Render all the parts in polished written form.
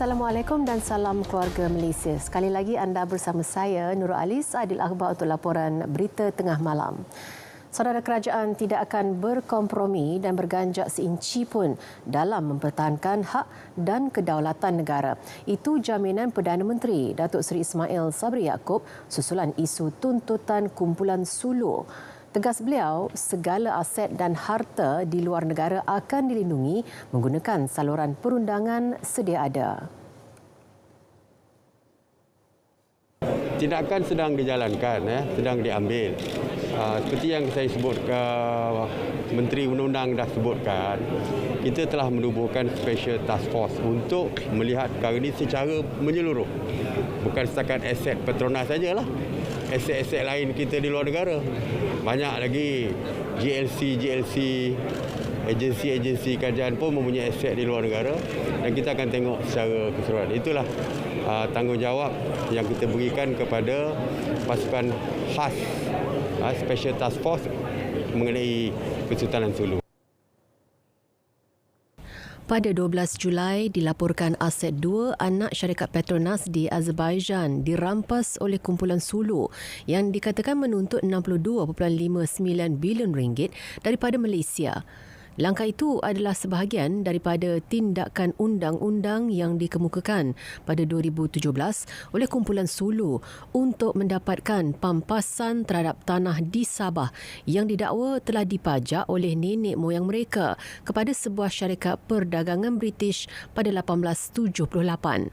Assalamualaikum dan salam keluarga Malaysia. Sekali lagi anda bersama saya, Nurul Alis, Adil Akhbar untuk laporan Berita Tengah Malam. Saudara, kerajaan tidak akan berkompromi dan berganjak seinci pun dalam mempertahankan hak dan kedaulatan negara. Itu jaminan Perdana Menteri Datuk Seri Ismail Sabri Yaakob susulan isu tuntutan kumpulan Sulu. Tegas beliau, segala aset dan harta di luar negara akan dilindungi menggunakan saluran perundangan sedia ada. Tindakan sedang dijalankan, sedang diambil. Seperti yang saya sebut, Menteri Undang-Undang dah sebutkan, kita telah menubuhkan Special Task Force untuk melihat perkara ini secara menyeluruh. Bukan setakat aset Petronas sajalah. Aset-aset lain kita di luar negara. Banyak lagi GLC, agensi-agensi kerajaan pun mempunyai aset di luar negara dan kita akan tengok secara keseluruhan. Itulah tanggungjawab yang kita berikan kepada pasukan khas Special Task Force mengenai Kesultanan Sulu. Pada 12 Julai, dilaporkan aset dua anak syarikat Petronas di Azerbaijan dirampas oleh kumpulan Sulu yang dikatakan menuntut 62.59 bilion ringgit daripada Malaysia. Langkah itu adalah sebahagian daripada tindakan undang-undang yang dikemukakan pada 2017 oleh kumpulan Sulu untuk mendapatkan pampasan terhadap tanah di Sabah yang didakwa telah dipajak oleh nenek moyang mereka kepada sebuah syarikat perdagangan British pada 1878.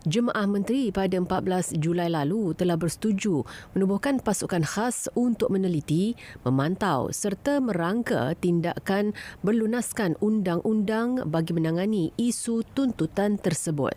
Jemaah Menteri pada 14 Julai lalu telah bersetuju menubuhkan pasukan khas untuk meneliti, memantau serta merangka tindakan berlunaskan undang-undang bagi menangani isu tuntutan tersebut.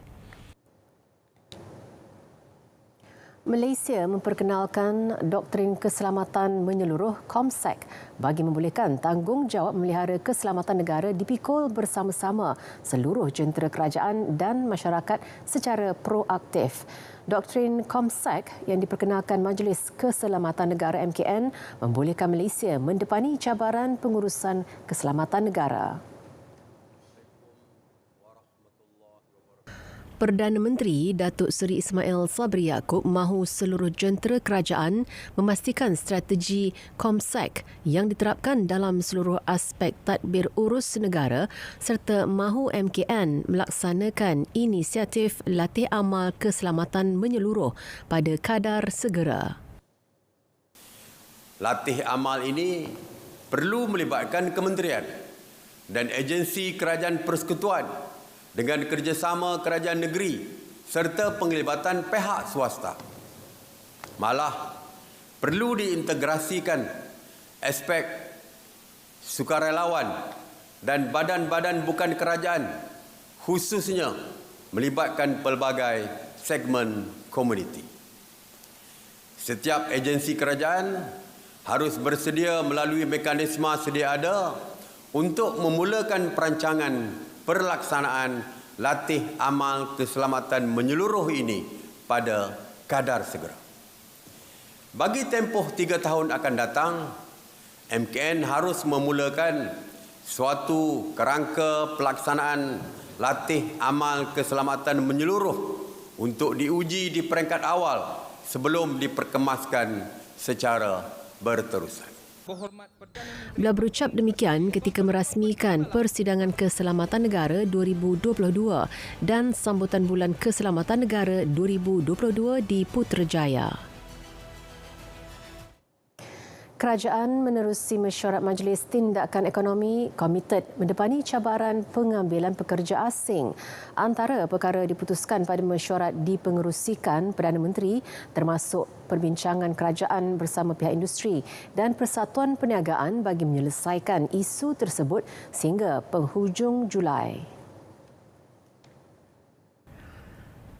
Malaysia memperkenalkan doktrin keselamatan menyeluruh COMSEC bagi membolehkan tanggungjawab memelihara keselamatan negara dipikul bersama-sama seluruh jentera kerajaan dan masyarakat secara proaktif. Doktrin COMSEC yang diperkenalkan Majlis Keselamatan Negara MKN membolehkan Malaysia mendepani cabaran pengurusan keselamatan negara. Perdana Menteri Datuk Seri Ismail Sabri Yaakob mahu seluruh jentera kerajaan memastikan strategi COMSEC yang diterapkan dalam seluruh aspek tadbir urus negara serta mahu MKN melaksanakan inisiatif latih amal keselamatan menyeluruh pada kadar segera. Latih amal ini perlu melibatkan kementerian dan agensi kerajaan persekutuan dengan kerjasama kerajaan negeri serta penglibatan pihak swasta. Malah, perlu diintegrasikan aspek sukarelawan dan badan-badan bukan kerajaan, khususnya melibatkan pelbagai segmen komuniti. Setiap agensi kerajaan harus bersedia melalui mekanisme sedia ada untuk memulakan perancangan perlaksanaan latih amal keselamatan menyeluruh ini pada kadar segera. Bagi tempoh 3 tahun akan datang, MKN harus memulakan suatu kerangka pelaksanaan latih amal keselamatan menyeluruh untuk diuji di peringkat awal sebelum diperkemaskan secara berterusan. Beliau berucap demikian ketika merasmikan Persidangan Keselamatan Negara 2022 dan Sambutan Bulan Keselamatan Negara 2022 di Putrajaya. Kerajaan menerusi mesyuarat Majlis Tindakan Ekonomi komited mendepani cabaran pengambilan pekerja asing. Antara perkara diputuskan pada mesyuarat dipengerusikan Perdana Menteri termasuk perbincangan kerajaan bersama pihak industri dan Persatuan Perniagaan bagi menyelesaikan isu tersebut sehingga penghujung Julai.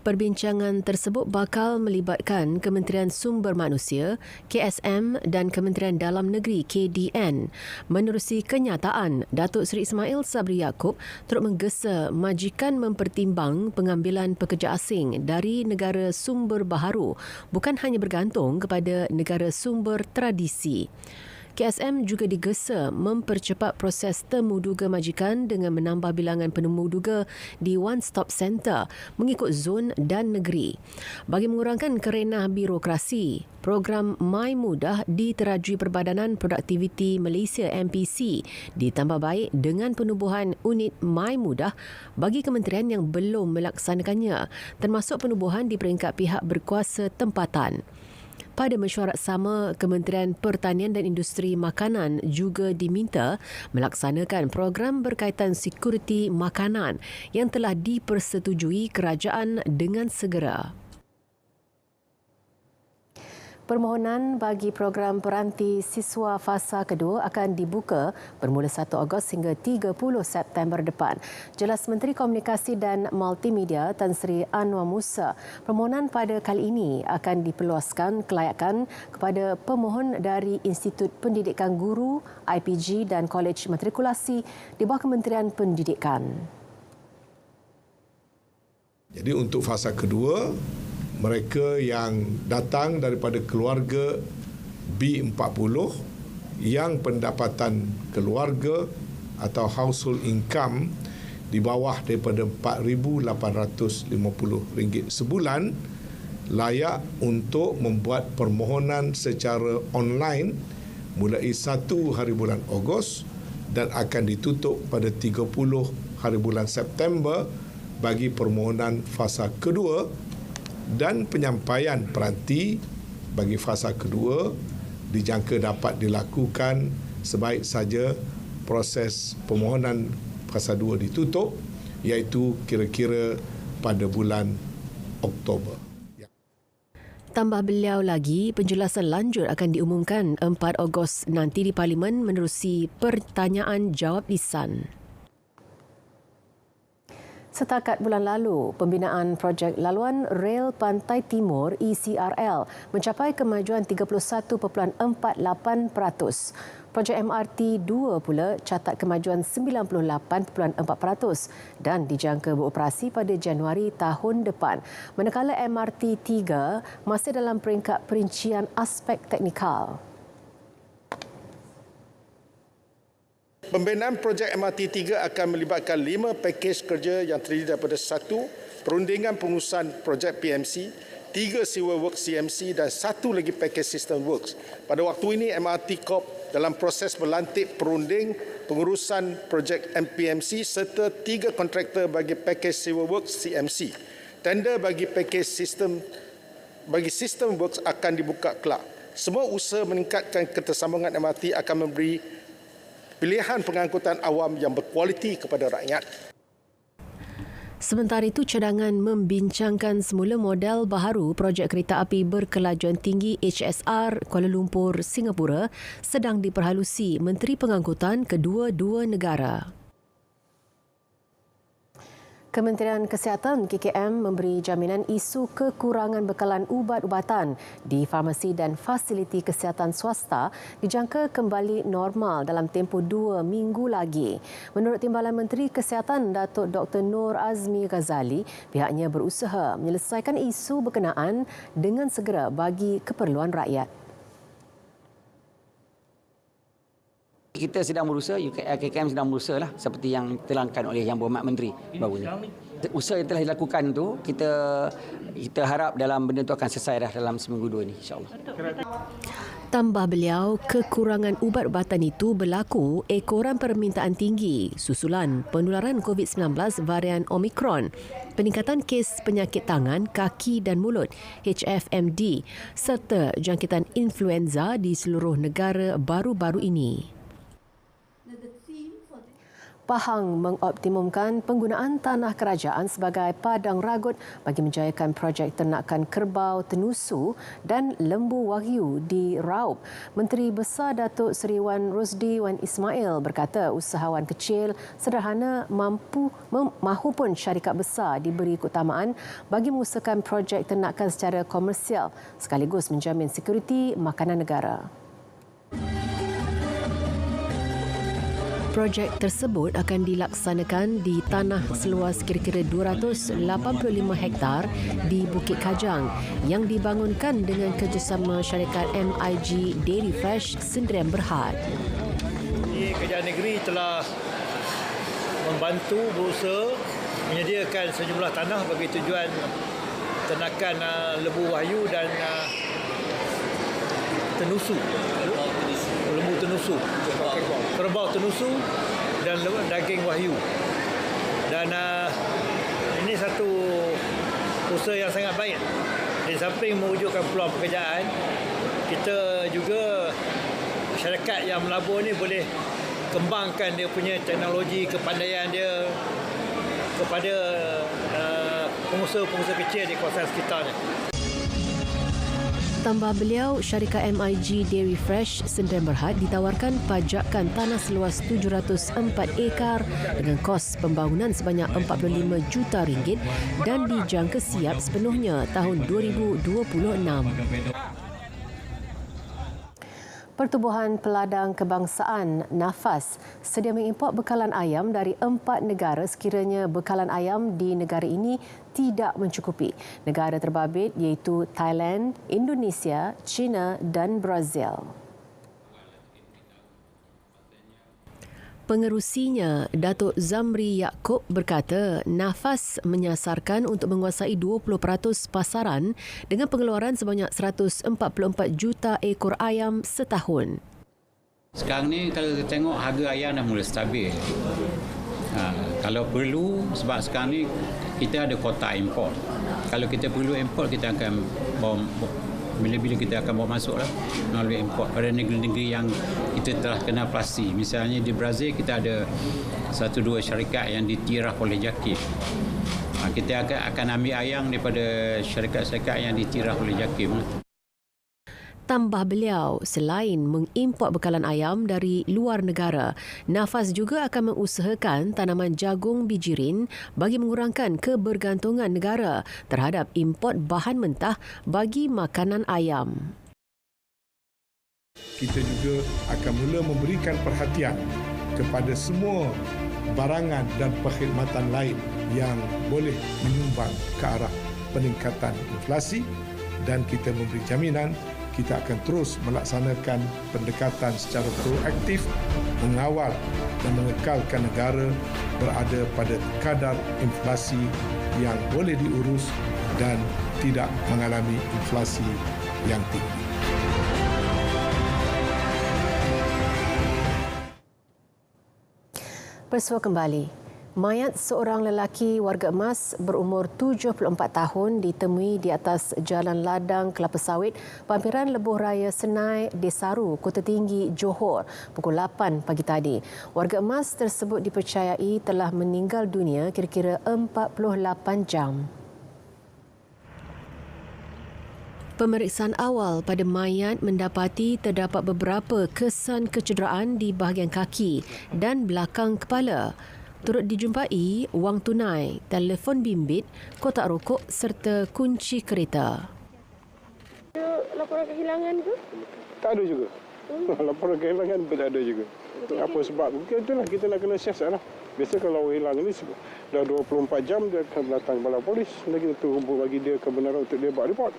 Perbincangan tersebut bakal melibatkan Kementerian Sumber Manusia, KSM dan Kementerian Dalam Negeri, KDN. Menerusi kenyataan, Datuk Seri Ismail Sabri Yaakob turut menggesa majikan mempertimbang pengambilan pekerja asing dari negara sumber baharu, bukan hanya bergantung kepada negara sumber tradisi. KSM juga digesa mempercepat proses temuduga majikan dengan menambah bilangan penemuduga di One Stop Center mengikut zon dan negeri. Bagi mengurangkan kerenah birokrasi, program My Mudah diterajui Perbadanan Produktiviti Malaysia MPC ditambah baik dengan penubuhan unit My Mudah bagi kementerian yang belum melaksanakannya, termasuk penubuhan di peringkat pihak berkuasa tempatan. Pada mesyuarat sama, Kementerian Pertanian dan Industri Makanan juga diminta melaksanakan program berkaitan sekuriti makanan yang telah dipersetujui kerajaan dengan segera. Permohonan bagi program peranti siswa fasa kedua akan dibuka bermula 1 Ogos hingga 30 September depan. Jelas Menteri Komunikasi dan Multimedia Tan Sri Anwar Musa, permohonan pada kali ini akan diperluaskan kelayakan kepada pemohon dari Institut Pendidikan Guru, IPG dan Kolej Matrikulasi di bawah Kementerian Pendidikan. Jadi untuk fasa kedua, mereka yang datang daripada keluarga B40 yang pendapatan keluarga atau household income di bawah daripada RM4,850 sebulan layak untuk membuat permohonan secara online mulai 1 hari bulan Ogos dan akan ditutup pada 30 hari bulan September bagi permohonan fasa kedua. Dan penyampaian peranti bagi fasa kedua dijangka dapat dilakukan sebaik saja proses permohonan fasa 2 ditutup, iaitu kira-kira pada bulan Oktober. Tambah beliau lagi, penjelasan lanjut akan diumumkan 4 Ogos nanti di Parlimen menerusi pertanyaan jawab lisan. Setakat bulan lalu, pembinaan projek laluan Rel Pantai Timur ECRL mencapai kemajuan 31.48%. Projek MRT 2 pula catat kemajuan 98.4% dan dijangka beroperasi pada Januari tahun depan. Manakala MRT 3 masih dalam peringkat perincian aspek teknikal. Pembinaan projek MRT 3 akan melibatkan 5 pakej kerja yang terdiri daripada 1. Perundingan pengurusan projek PMC, 3 Civil Works CMC dan 1 lagi pakej System Works. Pada waktu ini MRT Corp dalam proses melantik perunding pengurusan projek MPMC serta 3 kontraktor bagi pakej Civil Works CMC. Tender bagi pakej System Works akan dibuka kelak. Semua usaha meningkatkan ketersambungan MRT akan memberi pilihan pengangkutan awam yang berkualiti kepada rakyat. Sementara itu, cadangan membincangkan semula model baharu projek kereta api berkelajuan tinggi HSR Kuala Lumpur, Singapura sedang diperhalusi Menteri Pengangkutan kedua-dua negara. Kementerian Kesihatan KKM memberi jaminan isu kekurangan bekalan ubat-ubatan di farmasi dan fasiliti kesihatan swasta dijangka kembali normal dalam tempoh 2 minggu lagi. Menurut Timbalan Menteri Kesihatan Datuk Dr. Nur Azmi Ghazali, pihaknya berusaha menyelesaikan isu berkenaan dengan segera bagi keperluan rakyat. Kita sedang berusaha, KKM sedang berusaha lah seperti yang diterangkan oleh Yang Berhormat Menteri baru ini. Usaha yang telah dilakukan tu kita harap dalam benda tu akan selesai dah dalam seminggu 2 ni, insya-Allah. Tambah beliau, kekurangan ubat-ubatan itu berlaku ekoran permintaan tinggi susulan penularan COVID-19 varian Omicron, peningkatan kes penyakit tangan, kaki dan mulut HFMD serta jangkitan influenza di seluruh negara baru-baru ini. Pahang mengoptimumkan penggunaan tanah kerajaan sebagai padang ragut bagi menjayakan projek ternakan kerbau tenusu dan lembu wagyu di Raub. Menteri Besar Datuk Seri Wan Rosdi Wan Ismail berkata usahawan kecil sederhana mahupun syarikat besar diberi keutamaan bagi mengusahakan projek ternakan secara komersial sekaligus menjamin sekuriti makanan negara. Projek tersebut akan dilaksanakan di tanah seluas kira-kira 285 hektar di Bukit Kajang yang dibangunkan dengan kerjasama syarikat MIG Dairy Fresh Sdn Bhd. Kerajaan negeri telah membantu berusaha menyediakan sejumlah tanah bagi tujuan ternakan lembu wahyu dan tenusu. Lembu tenusu, kerbau tenusu dan daging wahyu. Dan ini satu usaha yang sangat baik. Di samping mewujudkan peluang pekerjaan, kita juga masyarakat yang melabur ni boleh kembangkan dia punya teknologi, kepandaian dia kepada pengusaha-pengusaha kecil di kawasan sekitar ni. Tambah beliau, syarikat MIG Dairy Fresh Sdn Bhd ditawarkan pajakan tanah seluas 704 ekar dengan kos pembangunan sebanyak RM45 juta dan dijangka siap sepenuhnya tahun 2026. Pertubuhan Peladang Kebangsaan NAFAS sedia mengimport bekalan ayam dari 4 negara sekiranya bekalan ayam di negara ini tidak mencukupi. Negara terbabit iaitu Thailand, Indonesia, China dan Brazil. Pengerusinya, Datuk Zamri Yaakob berkata NAFAS menyasarkan untuk menguasai 20% pasaran dengan pengeluaran sebanyak 144 juta ekor ayam setahun. Sekarang ni kalau kita tengok harga ayam dah mula stabil. Kalau perlu, sebab sekarang ni kita ada kota import. Kalau kita perlu import, kita akan bawa bila-bila kita akan bawa masuk lah melalui import pada negeri-negeri yang kita telah kenal pasti. Misalnya di Brazil kita ada 1-2 syarikat yang ditiraf oleh JAKIM. Kita akan ambil ayam daripada syarikat-syarikat yang ditiraf oleh JAKIM. Tambah beliau, selain mengimport bekalan ayam dari luar negara, NAFAS juga akan mengusahakan tanaman jagung bijirin bagi mengurangkan kebergantungan negara terhadap import bahan mentah bagi makanan ayam. Kita juga akan mula memberikan perhatian kepada semua barangan dan perkhidmatan lain yang boleh menyumbang ke arah peningkatan inflasi, dan kita memberi jaminan kita akan terus melaksanakan pendekatan secara proaktif, mengawal dan mengekalkan negara berada pada kadar inflasi yang boleh diurus dan tidak mengalami inflasi yang tinggi. Bersua kembali. Mayat seorang lelaki warga emas berumur 74 tahun ditemui di atas Jalan Ladang Kelapa Sawit, Pampiran Lebuh Raya Senai, Desaru, Kota Tinggi, Johor, pukul 8 pagi tadi. Warga emas tersebut dipercayai telah meninggal dunia kira-kira 48 jam. Pemeriksaan awal pada mayat mendapati terdapat beberapa kesan kecederaan di bahagian kaki dan belakang kepala. Turut dijumpai wang tunai, telefon bimbit, kotak rokok serta kunci kereta. Ada laporan kehilangan ke? Tak ada juga. Laporan kehilangan pun tak ada juga. Apa sebab? Mungkin itulah kita nak kena siasat lah. Biasa kalau hilang ni dah 24 jam dia akan datang bala polis. Lagi kita tunggu bagi dia kebenaran untuk dia buat report.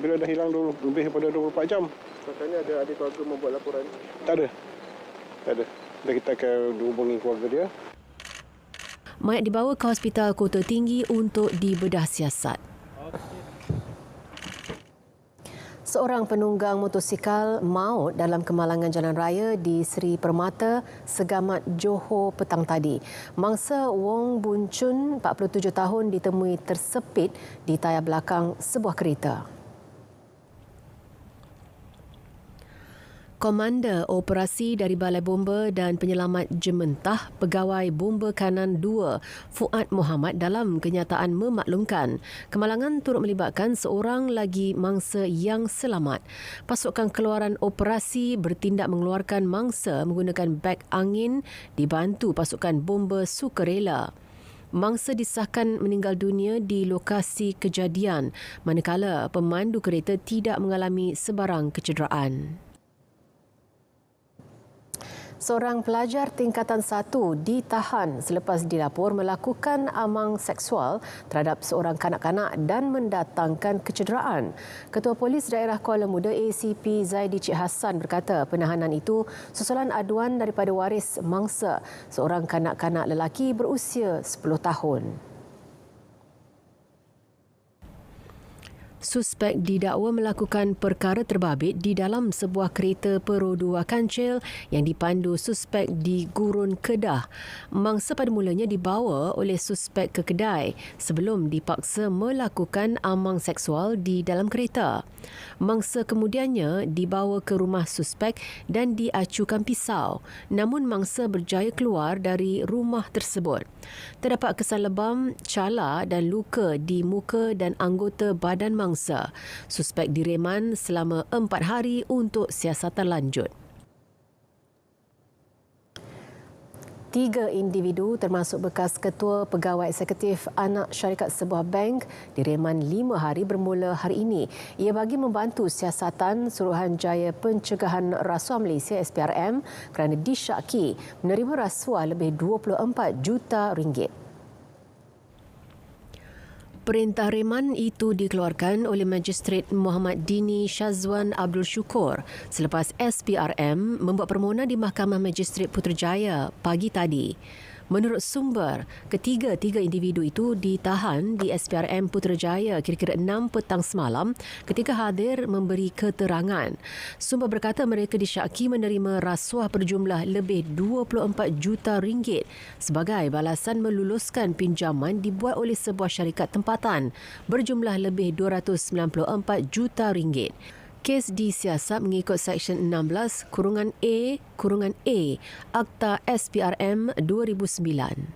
Bila dah hilang lebih daripada 24 jam. Katanya ada adik keluarga membuat laporan. Tak ada. Tak ada. Dan kita akan hubungi keluarga dia. Mayat dibawa ke Hospital Kota Tinggi untuk dibedah siasat. Seorang penunggang motosikal maut dalam kemalangan jalan raya di Seri Permata, Segamat, Johor petang tadi. Mangsa Wong Bun Chun, 47 tahun, ditemui tersepit di tayar belakang sebuah kereta. Komander Operasi dari Balai Bomba dan Penyelamat Jementah Pegawai Bomba Kanan 2 Fuad Muhammad dalam kenyataan memaklumkan kemalangan turut melibatkan seorang lagi mangsa yang selamat. Pasukan keluaran operasi bertindak mengeluarkan mangsa menggunakan beg angin dibantu pasukan bomba sukarela. Mangsa disahkan meninggal dunia di lokasi kejadian manakala pemandu kereta tidak mengalami sebarang kecederaan. Seorang pelajar tingkatan 1 ditahan selepas dilapor melakukan amang seksual terhadap seorang kanak-kanak dan mendatangkan kecederaan. Ketua Polis Daerah Kuala Muda ACP Zaidi Cik Hassan berkata penahanan itu susulan aduan daripada waris mangsa seorang kanak-kanak lelaki berusia 10 tahun. Suspek didakwa melakukan perkara terbabit di dalam sebuah kereta Peru 2 kancil yang dipandu suspek di Gurun Kedah. Mangsa pada mulanya dibawa oleh suspek ke kedai sebelum dipaksa melakukan amang seksual di dalam kereta. Mangsa kemudiannya dibawa ke rumah suspek dan diacukan pisau. Namun mangsa berjaya keluar dari rumah tersebut. Terdapat kesan lebam, cala dan luka di muka dan anggota badan mangsa. Suspek direman selama 4 hari untuk siasatan lanjut. 3 individu termasuk bekas ketua pegawai eksekutif anak syarikat sebuah bank direman 5 hari bermula hari ini. Ia bagi membantu siasatan Suruhanjaya Pencegahan Rasuah Malaysia SPRM kerana disyaki menerima rasuah lebih 24 juta ringgit. Perintah reman itu dikeluarkan oleh Magistret Muhammad Dini Syazwan Abdul Syukur selepas SPRM membuat permohonan di Mahkamah Magistret Putrajaya pagi tadi. Menurut sumber, ketiga-tiga individu itu ditahan di SPRM Putrajaya kira-kira 6 petang semalam ketika hadir memberi keterangan. Sumber berkata mereka disyaki menerima rasuah berjumlah lebih 24 juta ringgit sebagai balasan meluluskan pinjaman dibuat oleh sebuah syarikat tempatan berjumlah lebih 294 juta ringgit. Kes disiasat mengikut Seksyen 16(A) Akta SPRM 2009.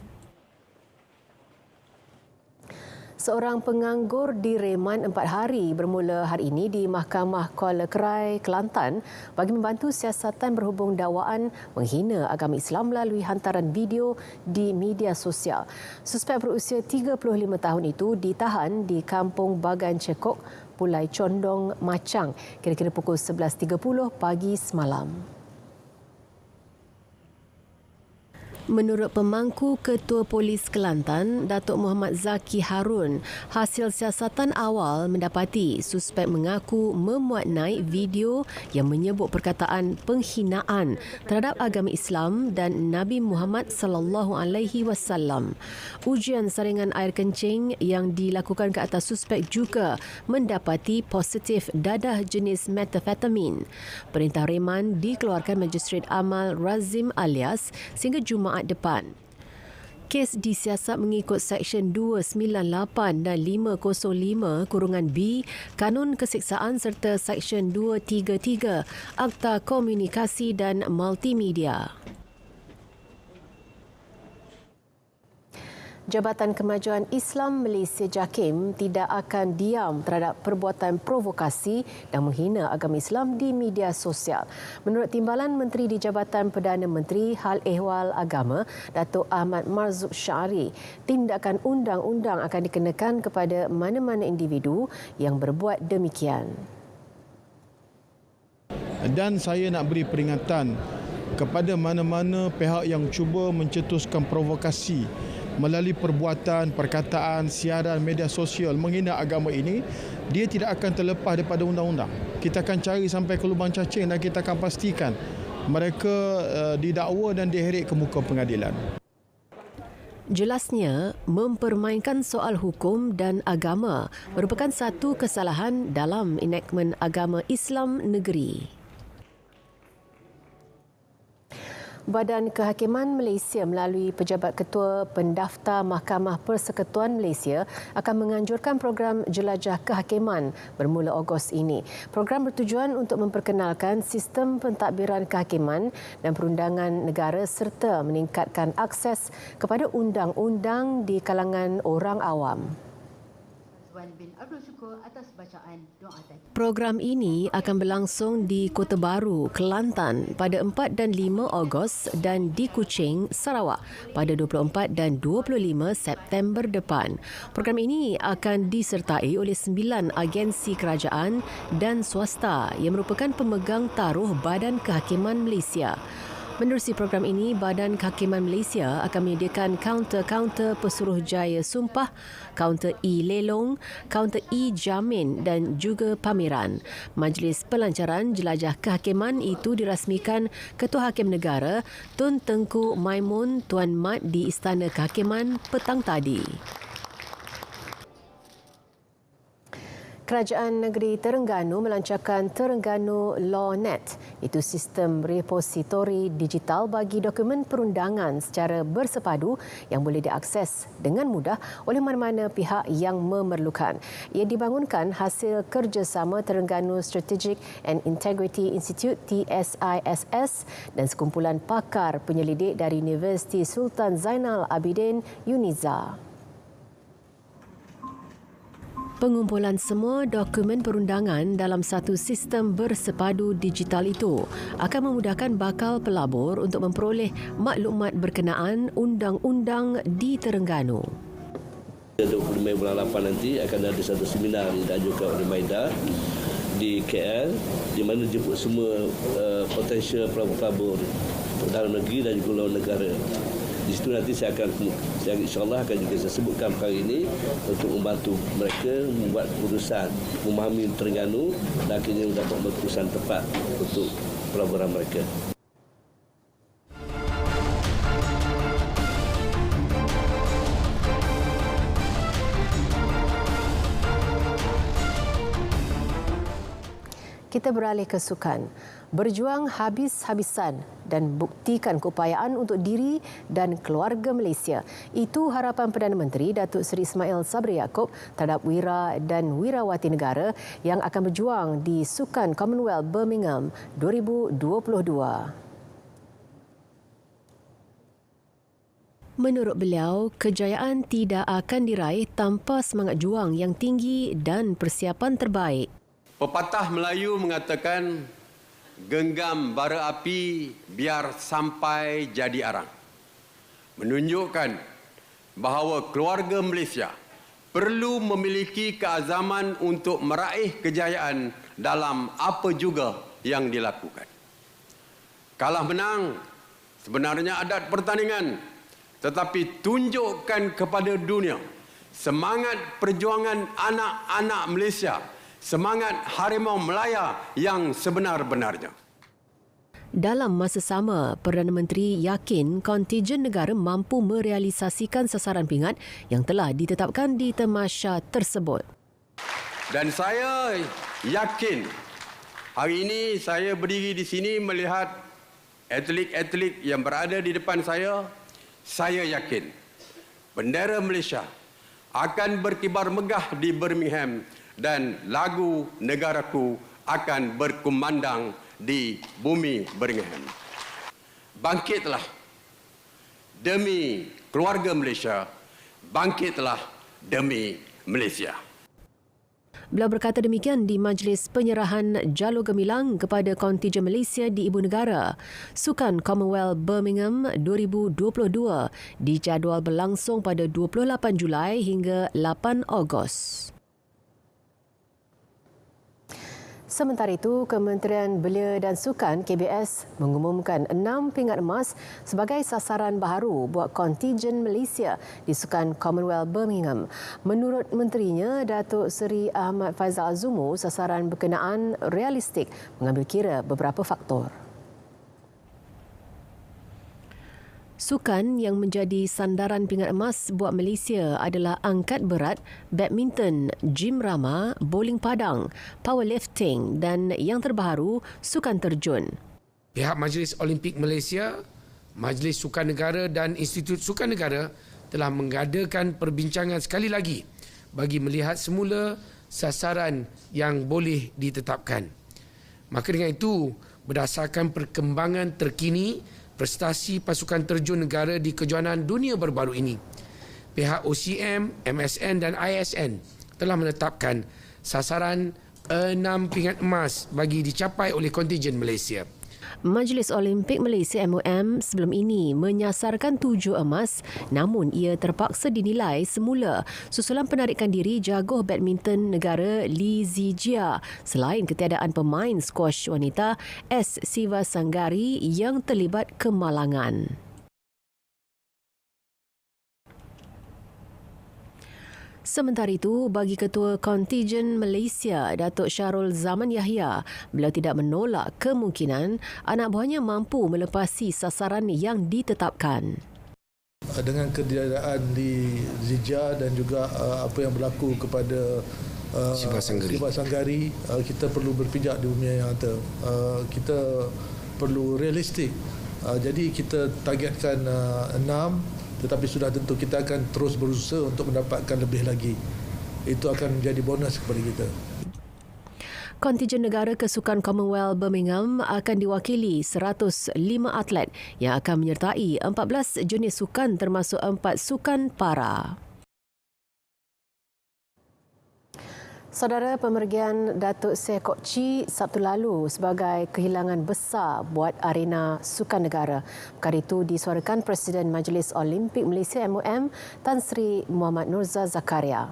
Seorang penganggur direman 4 hari bermula hari ini di Mahkamah Kuala Kerai, Kelantan bagi membantu siasatan berhubung dakwaan menghina agama Islam melalui hantaran video di media sosial. Suspek berusia 35 tahun itu ditahan di Kampung Bagan Cekok, Pulai Condong, Macang kira-kira pukul 11.30 pagi semalam. Menurut pemangku Ketua Polis Kelantan, Datuk Muhammad Zaki Harun, hasil siasatan awal mendapati suspek mengaku memuat naik video yang menyebut perkataan penghinaan terhadap agama Islam dan Nabi Muhammad sallallahu alaihi wasallam. Ujian saringan air kencing yang dilakukan ke atas suspek juga mendapati positif dadah jenis metafetamin. Perintah reman dikeluarkan Magistret Amal Razim Alias sehingga Jumaat depan. Kes disiasat mengikut Seksyen 298 dan 505(B) Kanun Keseksaan serta Seksyen 233 Akta Komunikasi dan Multimedia. Jabatan Kemajuan Islam Malaysia JAKIM tidak akan diam terhadap perbuatan provokasi dan menghina agama Islam di media sosial. Menurut Timbalan Menteri di Jabatan Perdana Menteri Hal Ehwal Agama, Datuk Ahmad Marzuq Syari, tindakan undang-undang akan dikenakan kepada mana-mana individu yang berbuat demikian. Dan saya nak beri peringatan kepada mana-mana pihak yang cuba mencetuskan provokasi melalui perbuatan, perkataan, siaran media sosial menghina agama ini, dia tidak akan terlepas daripada undang-undang. Kita akan cari sampai ke lubang cacing dan kita akan pastikan mereka didakwa dan diheret ke muka pengadilan. Jelasnya, mempermainkan soal hukum dan agama merupakan satu kesalahan dalam enakmen agama Islam negeri. Badan Kehakiman Malaysia melalui Pejabat Ketua Pendaftar Mahkamah Persekutuan Malaysia akan menganjurkan program Jelajah Kehakiman bermula Ogos ini. Program bertujuan untuk memperkenalkan sistem pentadbiran kehakiman dan perundangan negara serta meningkatkan akses kepada undang-undang di kalangan orang awam. Program ini akan berlangsung di Kota Baru, Kelantan pada 4 dan 5 Ogos dan di Kuching, Sarawak pada 24 dan 25 September depan. Program ini akan disertai oleh 9 agensi kerajaan dan swasta yang merupakan pemegang taruh Badan Kehakiman Malaysia. Menerusi program ini, Badan Kehakiman Malaysia akan menyediakan kaunter-kaunter Pesuruhjaya Sumpah, kaunter e-lelong, kaunter e-jamin dan juga pameran. Majlis Pelancaran Jelajah Kehakiman itu dirasmikan Ketua Hakim Negara Tun Tengku Maimun Tuan Mat di Istana Kehakiman petang tadi. Kerajaan Negeri Terengganu melancarkan Terengganu LawNet, itu sistem repositori digital bagi dokumen perundangan secara bersepadu yang boleh diakses dengan mudah oleh mana-mana pihak yang memerlukan. Ia dibangunkan hasil kerjasama Terengganu Strategic and Integrity Institute TSISS dan sekumpulan pakar penyelidik dari Universiti Sultan Zainal Abidin UNIZA. Pengumpulan semua dokumen perundangan dalam satu sistem bersepadu digital itu akan memudahkan bakal pelabur untuk memperoleh maklumat berkenaan undang-undang di Terengganu. 25 bulan 8 nanti akan ada satu seminar yang diajukan oleh MIDA di KL di mana jemput semua potensial pelabur-pelabur dalam negeri dan juga luar negara. Di situ nanti saya insyaAllah akan juga saya sebutkan perkara ini untuk membantu mereka membuat keputusan, memahami Terengganu dan akhirnya mendapat keputusan tepat untuk pelaburan mereka. Kita beralih ke sukan. Berjuang habis-habisan dan buktikan keupayaan untuk diri dan keluarga Malaysia. Itu harapan Perdana Menteri Datuk Seri Ismail Sabri Yaakob terhadap wira dan wirawati negara yang akan berjuang di Sukan Commonwealth Birmingham 2022. Menurut beliau, kejayaan tidak akan diraih tanpa semangat juang yang tinggi dan persiapan terbaik. Pepatah Melayu mengatakan, genggam bara api biar sampai jadi arang. Menunjukkan bahawa keluarga Malaysia perlu memiliki keazaman untuk meraih kejayaan dalam apa juga yang dilakukan. Kalah menang sebenarnya adat pertandingan, tetapi tunjukkan kepada dunia semangat perjuangan anak-anak Malaysia, semangat harimau Melaya yang sebenar-benarnya. Dalam masa sama, Perdana Menteri yakin kontijen negara mampu merealisasikan sasaran pingat yang telah ditetapkan di tamasya tersebut. Dan saya yakin hari ini saya berdiri di sini melihat atlet-atlet yang berada di depan saya yakin bendera Malaysia akan berkibar megah di Birmingham dan lagu negaraku akan berkumandang di bumi Birmingham. Bangkitlah demi keluarga Malaysia, bangkitlah demi Malaysia. Beliau berkata demikian di majlis penyerahan jalur gemilang kepada kontijen Malaysia di Ibu Negara. Sukan Commonwealth Birmingham 2022 dijadual berlangsung pada 28 Julai hingga 8 Ogos. Sementara itu, Kementerian Belia dan Sukan KBS mengumumkan 6 pingat emas sebagai sasaran baharu buat kontijen Malaysia di Sukan Commonwealth Birmingham. Menurut menterinya, Datuk Seri Ahmad Faizal Azumu, sasaran berkenaan realistik mengambil kira beberapa faktor. Sukan yang menjadi sandaran pingat emas buat Malaysia adalah angkat berat, badminton, gym rama, bowling padang, powerlifting dan yang terbaru, sukan terjun. Pihak Majlis Olimpik Malaysia, Majlis Sukan Negara dan Institut Sukan Negara telah mengadakan perbincangan sekali lagi bagi melihat semula sasaran yang boleh ditetapkan. Maka dengan itu, berdasarkan perkembangan terkini prestasi pasukan terjun negara di kejohanan dunia baru-baru ini, pihak OCM, MSN dan ISN telah menetapkan sasaran 6 pingat emas bagi dicapai oleh kontijen Malaysia. Majlis Olimpik Malaysia MOM sebelum ini menyasarkan 7 emas, namun ia terpaksa dinilai semula susulan penarikan diri jaguh badminton negara Lee Zijia selain ketiadaan pemain skuash wanita S. Siva Sanggari yang terlibat kemalangan. Sementara itu, bagi Ketua Kontijen Malaysia, Datuk Syarul Zaman Yahya, beliau tidak menolak kemungkinan anak buahnya mampu melepasi sasaran yang ditetapkan. Dengan ketiadaan di Zijia dan juga apa yang berlaku kepada Siva Sanggari, kita perlu berpijak di bumi yang nyata. Kita perlu realistik. Jadi kita targetkan 6, tetapi sudah tentu kita akan terus berusaha untuk mendapatkan lebih lagi. Itu akan menjadi bonus kepada kita. Kontijen negara kesukan Commonwealth Birmingham akan diwakili 105 atlet yang akan menyertai 14 jenis sukan termasuk 4 sukan para. Saudara, pemergian Datuk Seh Kok Chee Sabtu lalu sebagai kehilangan besar buat arena sukan negara. Perkara itu disuarakan Presiden Majlis Olimpik Malaysia MOM Tan Sri Muhammad Nurza Zakaria.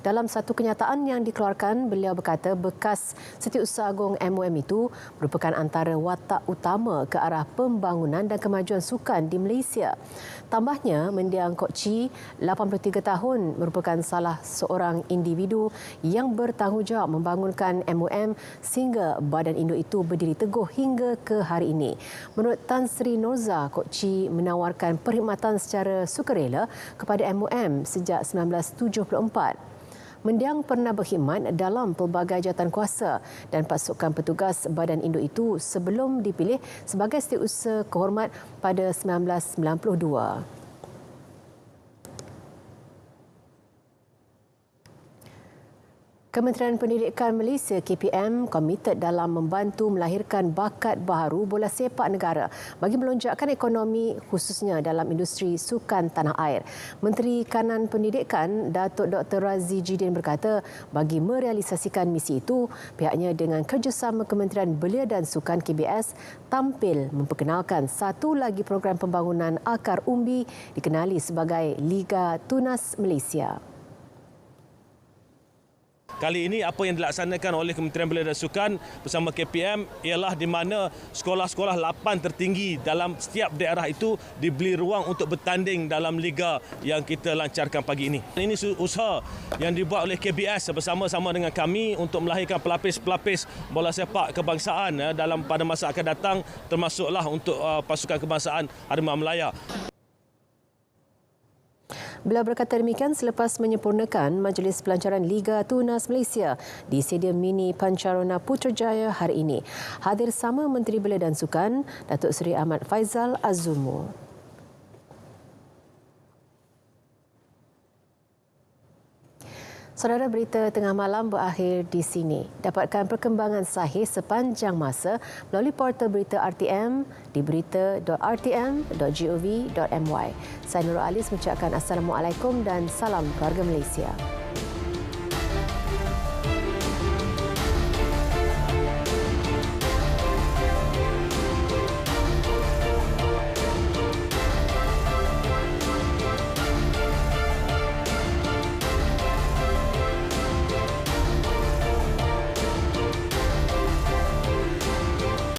Dalam satu kenyataan yang dikeluarkan, beliau berkata bekas Setiausaha Agung MOM itu merupakan antara watak utama ke arah pembangunan dan kemajuan sukan di Malaysia. Tambahnya, mendiang Kok Chee, 83 tahun, merupakan salah seorang individu yang bertanggungjawab membangunkan MOM sehingga badan induk itu berdiri teguh hingga ke hari ini. Menurut Tan Sri Nurza, Kok Chee menawarkan perkhidmatan secara sukarela kepada MOM sejak 1974. Mendiang pernah berkhidmat dalam pelbagai jawatan kuasa dan pasukan petugas badan induk itu sebelum dipilih sebagai Setiausaha Kehormat pada 1992. Kementerian Pendidikan Malaysia KPM komited dalam membantu melahirkan bakat baharu bola sepak negara bagi melonjakkan ekonomi khususnya dalam industri sukan tanah air. Menteri Kanan Pendidikan Datuk Dr. Razi Jidin berkata bagi merealisasikan misi itu, pihaknya dengan kerjasama Kementerian Belia dan Sukan KBS tampil memperkenalkan satu lagi program pembangunan akar umbi dikenali sebagai Liga Tunas Malaysia. Kali ini apa yang dilaksanakan oleh Kementerian Belia dan Sukan bersama KPM ialah di mana sekolah-sekolah 8 tertinggi dalam setiap daerah itu diberi ruang untuk bertanding dalam liga yang kita lancarkan pagi ini. Ini usaha yang dibuat oleh KBS bersama-sama dengan kami untuk melahirkan pelapis-pelapis bola sepak kebangsaan pada masa akan datang, termasuklah untuk pasukan kebangsaan Harimau Melaya. Beliau berkata demikian selepas menyempurnakan Majlis Pelancaran Liga Tunas Malaysia di Stadium Mini Pancarona Putrajaya hari ini. Hadir sama Menteri Belia dan Sukan, Datuk Seri Ahmad Faizal Azumu. Saudara, berita tengah malam berakhir di sini. Dapatkan perkembangan sahih sepanjang masa melalui portal berita RTM di berita.rtm.gov.my. Saya Nurul Alis mengucapkan Assalamualaikum dan salam keluarga Malaysia.